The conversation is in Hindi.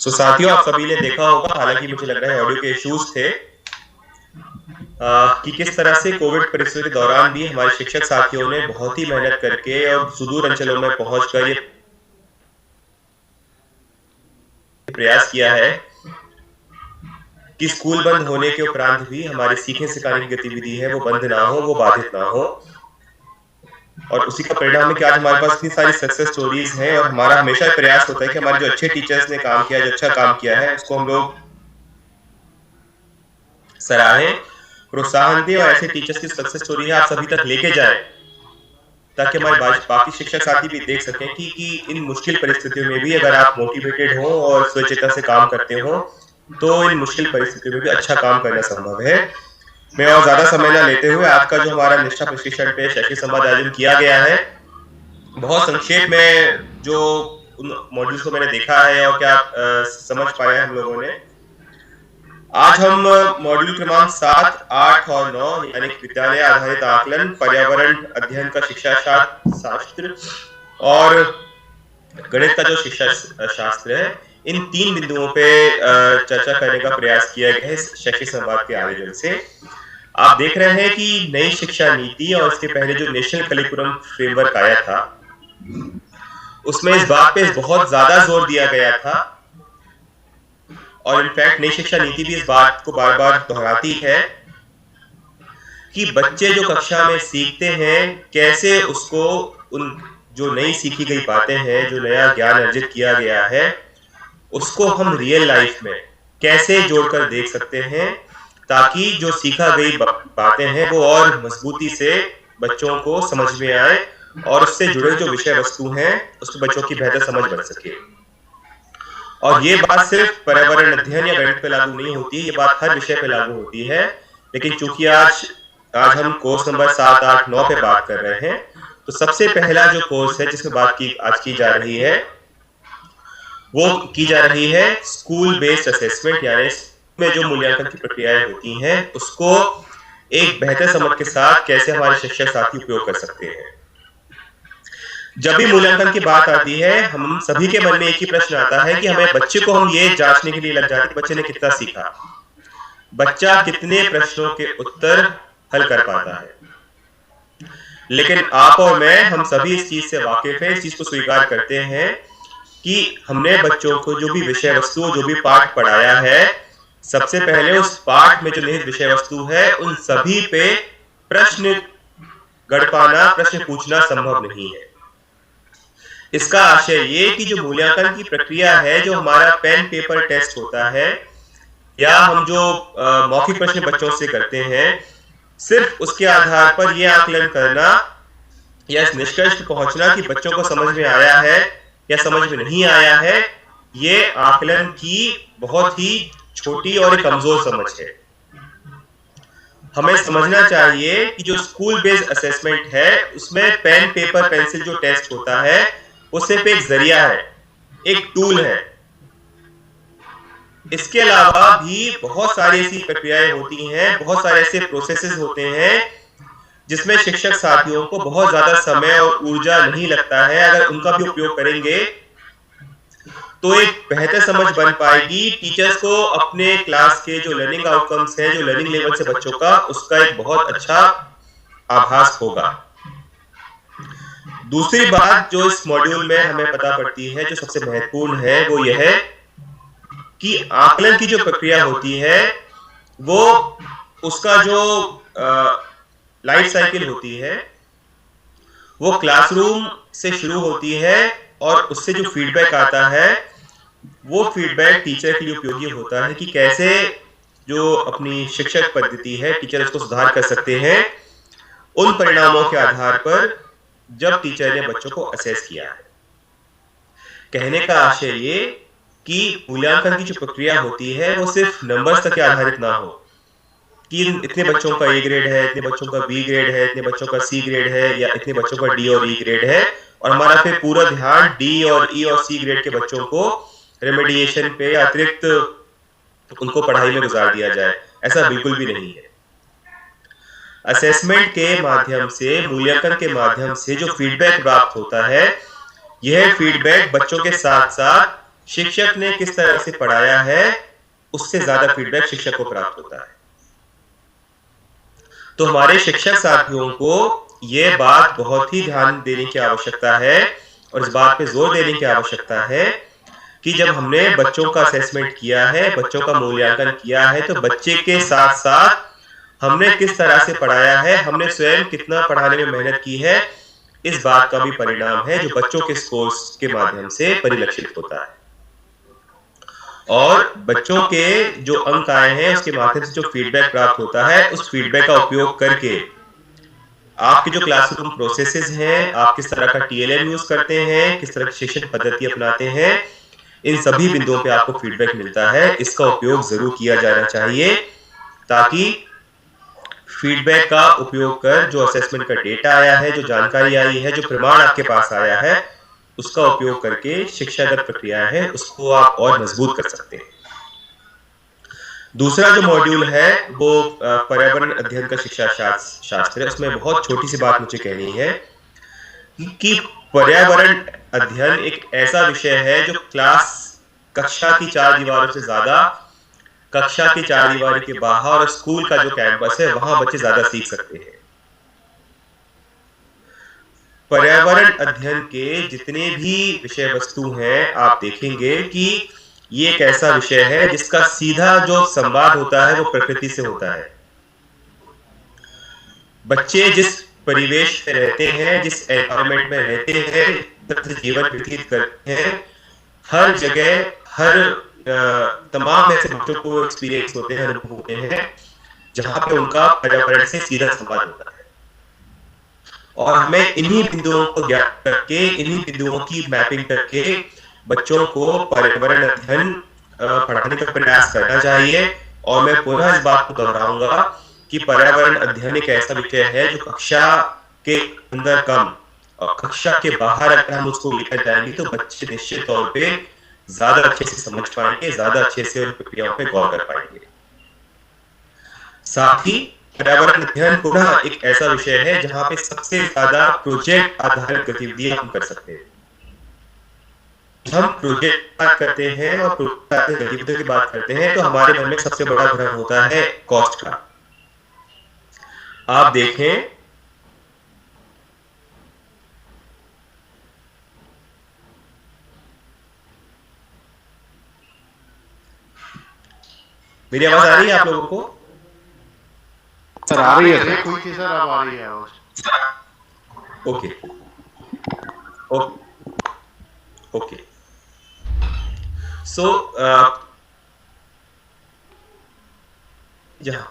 साथियों, आप सभी ने देखा होगा, हालांकि मुझे लग रहा है ऑडियो के इश्यूज थे, कि किस तरह से कोविड परिस्थिति के दौरान भी हमारे शिक्षक साथियों ने बहुत ही मेहनत करके और सुदूर अंचलों में पहुंचकर ये प्रयास किया है कि स्कूल बंद होने के उपरांत भी हमारी सीखने सिखाने की गतिविधि है वो बंद ना हो, वो बाधित ना हो। और उसी का परिणाम है कि आज हमारे पास इतनी सारी सक्सेस स्टोरीज हैं और हमारा हमेशा प्रयास होता है कि हमारे जो अच्छे टीचर्स ने काम किया, जो अच्छा काम किया है, उसको हम लोग सराहें, प्रोत्साहन दें और ऐसे टीचर्स की सक्सेस स्टोरी है आप सभी तक लेके जाएं, ताकि हमारे बाकी शिक्षक साथी भी देख सकें कि इन मुश्किल परिस्थितियों में भी अगर आप मोटिवेटेड हो और स्वच्छता से काम करते हो तो इन मुश्किल परिस्थितियों में भी अच्छा काम करना संभव है। मैं और ज्यादा समय न लेते हुए आज का जो हमारा निष्ठा प्रशिक्षण पे शैक्षिक संवाद आयोजन किया गया है, बहुत संक्षेप में जो उन मॉड्यूल्स को मैंने देखा है और क्या समझ पाया हम लोगों ने, आज हम मॉड्यूल क्रमांक 7, 8 और 9 यानी विद्यालय आधारित आकलन, पर्यावरण अध्ययन का शिक्षा शास्त्र और गणित का जो शिक्षा शास्त्र है, इन 3 बिंदुओं पे चर्चा करने का प्रयास किया गया है इस शैक्षिक संवाद के आयोजन से। आप देख रहे हैं कि नई शिक्षा नीति और इसके पहले जो नेशनल करिकुलम फ्रेमवर्क आया था, उसमें इस बात पे बहुत ज्यादा जोर दिया गया था और इनफैक्ट नई शिक्षा नीति भी इस बात को बार बार दोहराती है कि बच्चे जो कक्षा में सीखते हैं, कैसे उसको उन जो नई सीखी गई बातें हैं, जो नया ज्ञान अर्जित किया गया है, उसको हम रियल लाइफ में कैसे जोड़कर देख सकते हैं, ताकि जो सीखा गई बातें हैं वो और मजबूती से बच्चों को समझ में आए और उससे जुड़े जो विषय वस्तु हैं उसमें बच्चों की बेहतर समझ बन सके। और ये बात सिर्फ पर्यावरण अध्ययन या गणित पे लागू नहीं होती है, ये बात हर विषय पे लागू होती है। लेकिन चूंकि आज हम कोर्स नंबर 7, 8, 9 पे बात कर रहे हैं, तो सबसे पहला जो कोर्स है जिसमें बात की जा रही है, वो की जा रही है स्कूल बेस्ड असेसमेंट, यानी में जो मूल्यांकन की प्रक्रियाएं होती हैं उसको एक बेहतर समझ के साथ कैसे हमारे शिक्षक साथी उपयोग कर सकते हैं। जब भी मूल्यांकन की बात आती है, हम सभी के मन में एक ही प्रश्न आता है कि हमें बच्चे को हम ये जांचने के लिए लग जाते हैं कि बच्चे ने कितना सीखा, बच्चा कितने प्रश्नों के उत्तर हल कर पाता है। लेकिन आप और मैं, हम सभी इस चीज से वाकिफ हैं, इस चीज को स्वीकार करते हैं कि हमने बच्चों को जो भी विषय वस्तु, जो भी पाठ पढ़ाया है, सबसे पहले उस पाठ में जो निहित विषय वस्तु है उन सभी पे प्रश्न गढ़ पाना, प्रश्न पूछना संभव नहीं है। इसका आशय ये कि जो मूल्यांकन की प्रक्रिया है, जो हमारा पेन पेपर टेस्ट होता है या हम जो मौखिक प्रश्न बच्चों से करते हैं, सिर्फ उसके आधार पर यह आकलन करना या इस निष्कर्ष पर पहुंचना कि बच्चों को समझ में आया है या समझ में नहीं आया है, ये आकलन की बहुत ही छोटी और कमजोर समझ है। हमें समझना चाहिए कि जो स्कूल बेस्ड असेसमेंट है उसमें पेन पेपर पेंसिल जो टेस्ट होता है वो सिर्फ एक जरिया है, एक टूल है। इसके अलावा भी बहुत सारी ऐसी प्रक्रियाएं होती हैं, बहुत सारे ऐसे प्रोसेसेस होते हैं जिसमें शिक्षक साथियों को बहुत ज्यादा समय और ऊर्जा नहीं लगता है। अगर उनका भी उपयोग करेंगे तो एक बेहतर समझ बन पाएगी, टीचर्स को अपने क्लास के जो लर्निंग आउटकम्स हैं, जो लर्निंग लेवल से बच्चों का, उसका एक बहुत अच्छा आभास होगा। दूसरी बात जो इस मॉड्यूल में हमें पता पड़ती है, जो सबसे महत्वपूर्ण है, वो यह है कि आकलन की जो प्रक्रिया होती है वो उसका जो लाइफ साइकिल होती है वो क्लासरूम से शुरू होती है और उससे जो फीडबैक आता है वो फीडबैक टीचर के लिए उपयोगी होता है कि कैसे जो अपनी शिक्षक पद्धति है, टीचर उसको सुधार कर सकते हैं उन परिणामों के आधार पर जब टीचर ने बच्चों को असेस किया है। कहने का आशय ये कि मूल्यांकन की जो प्रक्रिया होती है वो सिर्फ नंबर्स तक आधारित ना हो कि इतने बच्चों का ए ग्रेड है, इतने बच्चों का बी ग्रेड है, इतने बच्चों का सी ग्रेड है या इतने बच्चों का डी और ई ग्रेड है और हमारा फिर पूरा ध्यान डी और ई और सी ग्रेड के बच्चों को रेमेडिएशन पे अतिरिक्त उनको पढ़ाई में गुजार दिया जाए। ऐसा बिल्कुल भी नहीं है। असेसमेंट के माध्यम से, मूल्यांकन के माध्यम से जो फीडबैक प्राप्त होता है, यह फीडबैक बच्चों के साथ साथ शिक्षक ने किस तरह से पढ़ाया है उससे ज्यादा फीडबैक शिक्षक को प्राप्त होता है। तो हमारे शिक्षक साथियों को ये बात बहुत ही ध्यान देने की आवश्यकता है और इस बात पे जोर देने की आवश्यकता है कि जब हमने बच्चों का असेसमेंट किया है, बच्चों का मूल्यांकन किया है, तो बच्चे के साथ साथ हमने किस तरह से पढ़ाया है, हमने स्वयं कितना पढ़ाने में मेहनत की है, इस बात का भी परिणाम है जो बच्चों के स्कोर्स के माध्यम से परिलक्षित होता है। और बच्चों के जो अंक आए हैं उसके माध्यम से जो फीडबैक प्राप्त होता है, उस फीडबैक का उपयोग करके आपके जो क्लासरूम प्रोसेसेस हैं, आप किस तरह का टीएलएम यूज करते हैं, किस तरह की शिक्षण पद्धति अपनाते हैं, इन सभी बिंदुओं पे आपको फीडबैक मिलता है। इसका उपयोग जरूर किया जाना चाहिए ताकि फीडबैक का उपयोग कर जो असेसमेंट का डेटा आया है, जो जानकारी आई है, जो प्रमाण आपके पास आया है, उसका उपयोग करके शिक्षागत प्रक्रिया है उसको आप और मजबूत कर सकते हैं। दूसरा जो मॉड्यूल है वो पर्यावरण अध्ययन का शिक्षा शास्त्र है। उसमें बहुत छोटी सी बात मुझे कहनी है कि पर्यावरण अध्ययन एक ऐसा विषय है जो कक्षा की 4 दीवारों से ज्यादा कक्षा की 4 दीवारों के बाहर और स्कूल का जो कैंपस है वहां बच्चे ज्यादा सीख सकते हैं। पर्यावरण अध्ययन के जितने भी विषय वस्तु हैं आप देखेंगे कि ये एक ऐसा विषय है जिसका सीधा जो संवाद होता है वो प्रकृति से होता है। बच्चे जिस परिवेश में रहते हैं, जिस एनवायरनमेंट में रहते हैं, जीवन व्यतीत करते हैं, हर जगह तमाम ऐसे बच्चों को एक्सपीरियंस होते हैं, अनुभव होते हैं जहां पे उनका पर्यावरण से सीधा संवाद होता है। और हमें इन्हीं बिंदुओं को ज्ञात करके, इन्हीं बिंदुओं की मैपिंग करके बच्चों को पर्यावरण अध्ययन पढ़ाने का प्रयास करना चाहिए। और मैं पुनः इस बात को दोहराऊंगा कि पर्यावरण अध्ययन एक ऐसा विषय है जो कक्षा के अंदर कम और कक्षा के बाहर अगर हम उसको लेकर जाएंगे तो बच्चे निश्चित तौर पे ज्यादा अच्छे से समझ पाएंगे, ज्यादा अच्छे से उन प्रक्रियाओं पे गौर कर पाएंगे। साथ ही पर्यावरण अध्ययन पुनः एक ऐसा विषय है जहां पे सबसे ज्यादा प्रोजेक्ट आधारित गतिविधियां हम कर सकते हैं। हम प्रोजेक्ट की बात करते हैं और प्रोजेक्ट आधारित गतिविधियों की बात करते हैं तो हमारे मन में सबसे बड़ा भ्रम होता है कॉस्ट का। आप देखें मेरी आवाज आ रही है आप लोगों को? सर आ रही है कोई की सर अब आ रही है आवाज। ओके ओके सो जहाँ